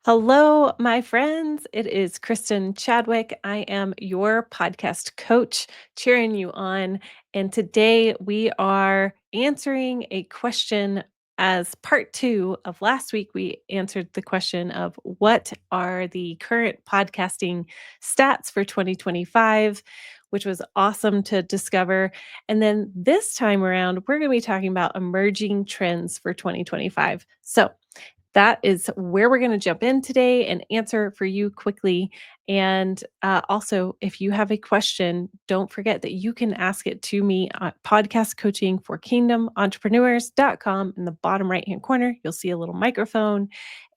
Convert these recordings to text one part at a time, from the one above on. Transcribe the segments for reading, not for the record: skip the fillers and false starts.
Hello, my friends. It is Kristen Chadwick. I am your podcast coach, cheering you on. And today we are answering a question as part two of last week. We answered the question of what are the current podcasting stats for 2025, which was awesome to discover. And then this time around, we're going to be talking about emerging trends for 2025. So, that is where we're going to jump in today and answer for you quickly. And also, if you have a question, don't forget that you can ask it to me at podcastcoachingforkingdomentrepreneurs.com. In the bottom right hand corner, you'll see a little microphone,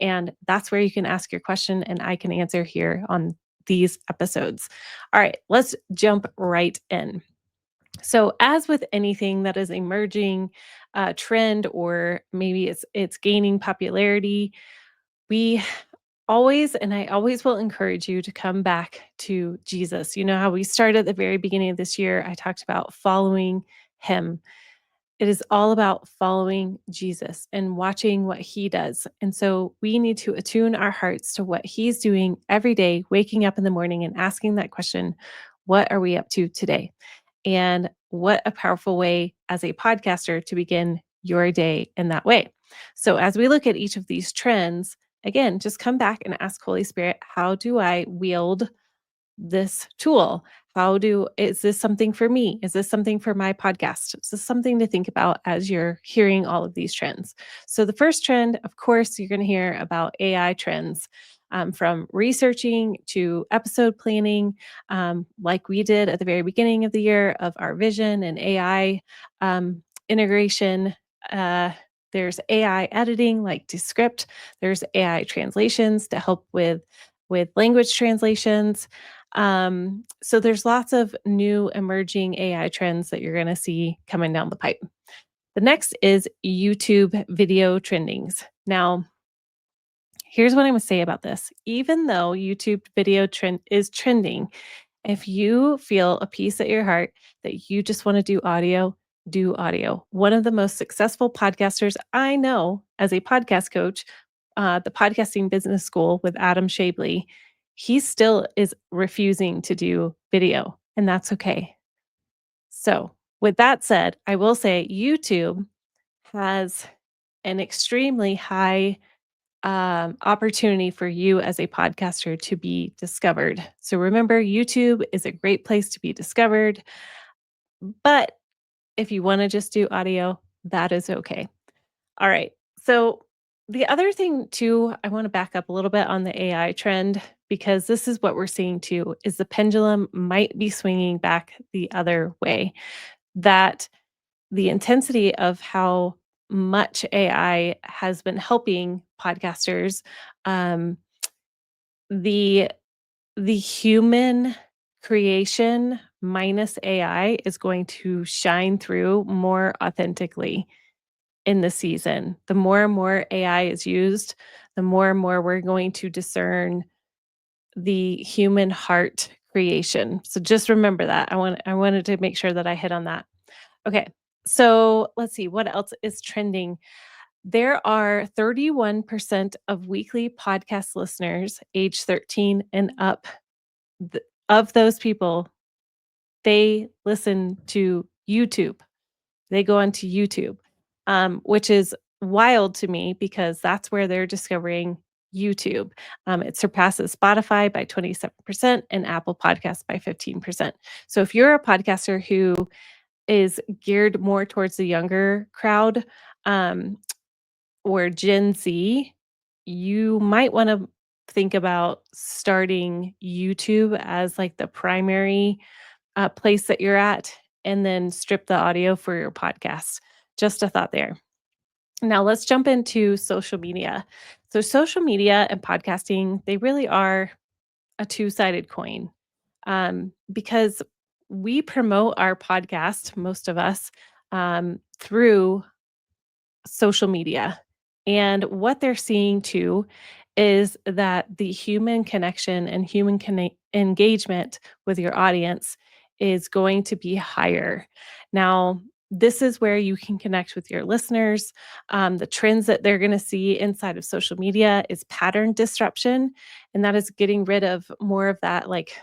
and that's where you can ask your question and I can answer here on these episodes. All right, let's jump right in. So, as with anything that is emerging trend, or maybe it's gaining popularity, we always, and I always will encourage you to come back to Jesus. You know how we started at the very beginning of this year? I talked about following Him. It is all about following Jesus and watching what He does. And so we need to attune our hearts to what He's doing every day, waking up in the morning and asking that question, what are we up to today? And what a powerful way as a podcaster to begin your day in that way. So, as we look at each of these trends, again, just come back and ask Holy Spirit, how do I wield this tool? Is this something for me? Is this something for my podcast? Is this something to think about as you're hearing all of these trends? So, the first trend, of course, you're going to hear about AI trends. From researching to episode planning, like we did at the very beginning of the year of our vision and AI integration. Uh, there's AI editing like Descript. There's AI translations to help with language translations. So there's lots of new emerging AI trends that you're going to see coming down the pipe. The next is YouTube video trendings. Now, here's what I'm going to say about this. Even though YouTube video trend is trending, if you feel a peace at your heart that you just want to do audio, do audio. One of the most successful podcasters I know as a podcast coach, the Podcasting Business School with Adam Shabley, he still is refusing to do video, and that's okay. So, with that said, I will say YouTube has an extremely high opportunity for you as a podcaster to be discovered. So remember, YouTube is a great place to be discovered. But if you want to just do audio, that is okay. All right. So the other thing too, I want to back up a little bit on the AI trend because this is what we're seeing too is the pendulum might be swinging back the other way. That the intensity of how much AI has been helping podcasters, um, the the human creation minus AI is going to shine through more authentically in the season. The more and more AI is used, the more and more we're going to discern the human heart creation. So just remember that. I wanted to make sure that I hit on that. Okay. So let's see what else is trending. There are 31% of weekly podcast listeners age 13 and up. Of those people, they listen to YouTube. They go onto YouTube, which is wild to me because that's where they're discovering YouTube. It surpasses Spotify by 27% and Apple Podcasts by 15%. So if you're a podcaster who is geared more towards the younger crowd, um, or Gen Z, you might want to think about starting YouTube as like the primary place that you're at, and then strip the audio for your podcast. Just a thought there. Now let's jump into social media. So social media and podcasting, they really are a two-sided coin, because we promote our podcast, most of us, through social media. And what they're seeing too is that the human connection and human engagement with your audience is going to be higher. Now, this is where you can connect with your listeners. The trends that they're going to see inside of social media is pattern disruption. And that is getting rid of more of that, like,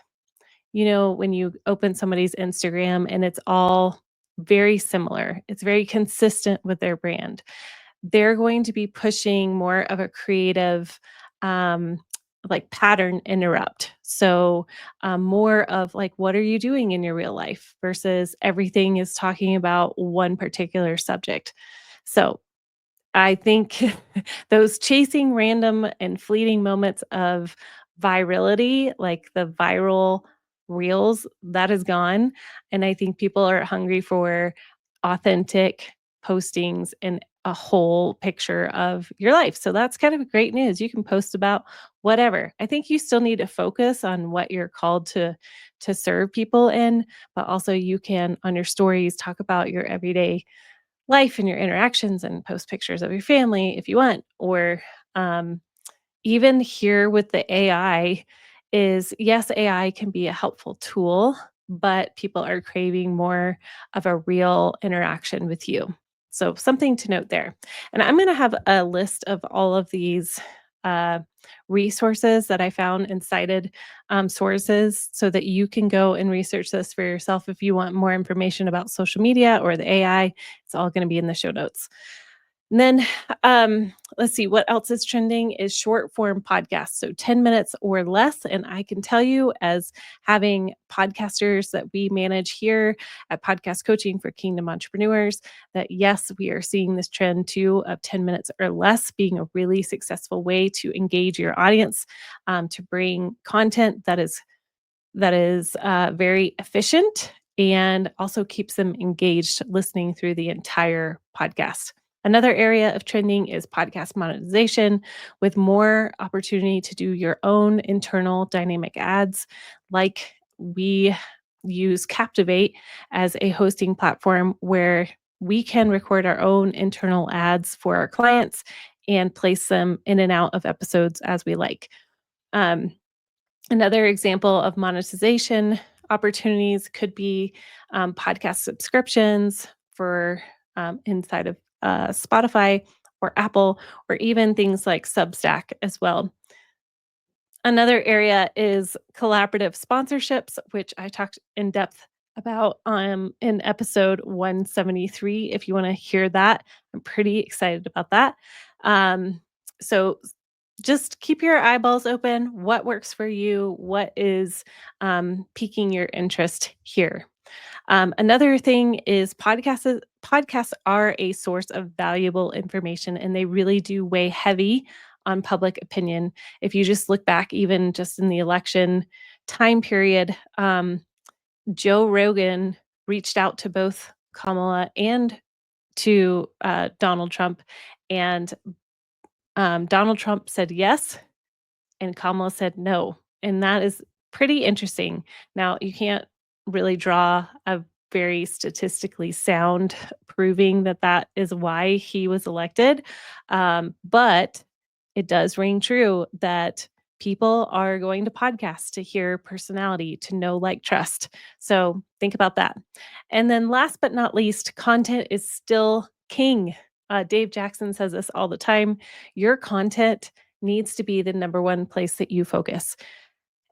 when you open somebody's Instagram and it's all very similar, it's very consistent with their brand. They're going to be pushing more of a creative, um, like pattern interrupt. So, more of like, what are you doing in your real life versus everything is talking about one particular subject. So, I think those chasing random and fleeting moments of virality, like the viral reels, that is gone. And I think people are hungry for authentic postings and a whole picture of your life. So that's kind of great news. You can post about whatever. I think you still need to focus on what you're called to serve people in, but also you can on your stories talk about your everyday life and your interactions and post pictures of your family if you want. Or um, even here with the AI, is yes, AI can be a helpful tool, but people are craving more of a real interaction with you. So, something to note there. And I'm going to have a list of all of these uh, resources that I found and cited sources so that you can go and research this for yourself if you want more information about social media or the AI. It's all going to be in the show notes. And then let's see what else is trending is short form podcasts. So 10 minutes or less. And I can tell you, as having podcasters that we manage here at Podcast Coaching for Kingdom Entrepreneurs, that yes, we are seeing this trend too of 10 minutes or less being a really successful way to engage your audience, to bring content that is very efficient and also keeps them engaged listening through the entire podcast. Another area of trending is podcast monetization with more opportunity to do your own internal dynamic ads. Like we use Captivate as a hosting platform where we can record our own internal ads for our clients and place them in and out of episodes as we like. Um, Another example of monetization opportunities could be podcast subscriptions for inside of Spotify or Apple, or even things like Substack as well. Another area is collaborative sponsorships, which I talked in depth about in episode 173. If you want to hear that, I'm pretty excited about that. So just keep your eyeballs open. What works for you? What is piquing your interest here? Another thing is podcasts. Podcasts are a source of valuable information, and they really do weigh heavy on public opinion. If you just look back, even just in the election time period, Joe Rogan reached out to both Kamala and to Donald Trump, and Donald Trump said yes, and Kamala said no. And that is pretty interesting. Now, you can't really draw a very statistically sound proving that that is why he was elected. But it does ring true that people are going to podcasts to hear personality, to know, like, trust. So think about that. And then last but not least, content is still king. Dave Jackson says this all the time. Your content needs to be the number one place that you focus.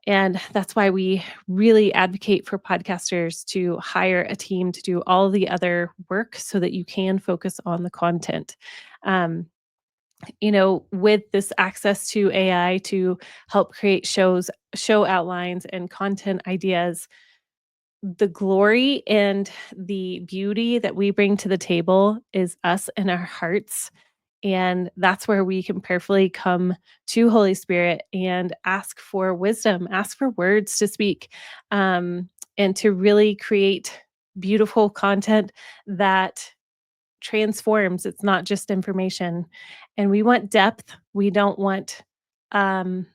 And that's why we really advocate for podcasters to hire a team to do all the other work so that you can focus on the content. Um, with this access to AI to help create show outlines, and content ideas, the glory and the beauty that we bring to the table is us and our hearts. And that's where we can prayerfully come to Holy Spirit and ask for wisdom, ask for words to speak, and to really create beautiful content that transforms. It's not just information. And we want depth. We don't want um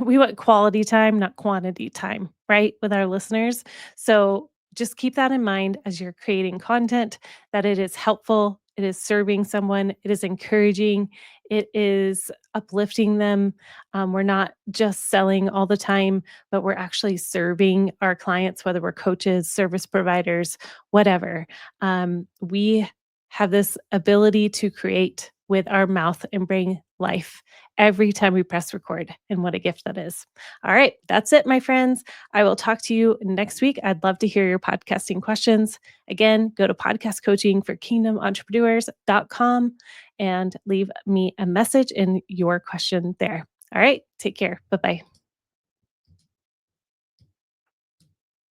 we want quality time, not quantity time, right? With our listeners. So just keep that in mind as you're creating content, that it is helpful, it is serving someone, it is encouraging, it is uplifting them. We're not just selling all the time, but we're actually serving our clients, whether we're coaches, service providers, whatever. We have this ability to create with our mouth and bring life every time we press record. And what a gift that is. All right, that's it, my friends. I will talk to you next week. I'd love to hear your podcasting questions. Again, go to podcastcoachingforkingdomentrepreneurs.com and leave me a message in your question there. All right, take care. Bye bye.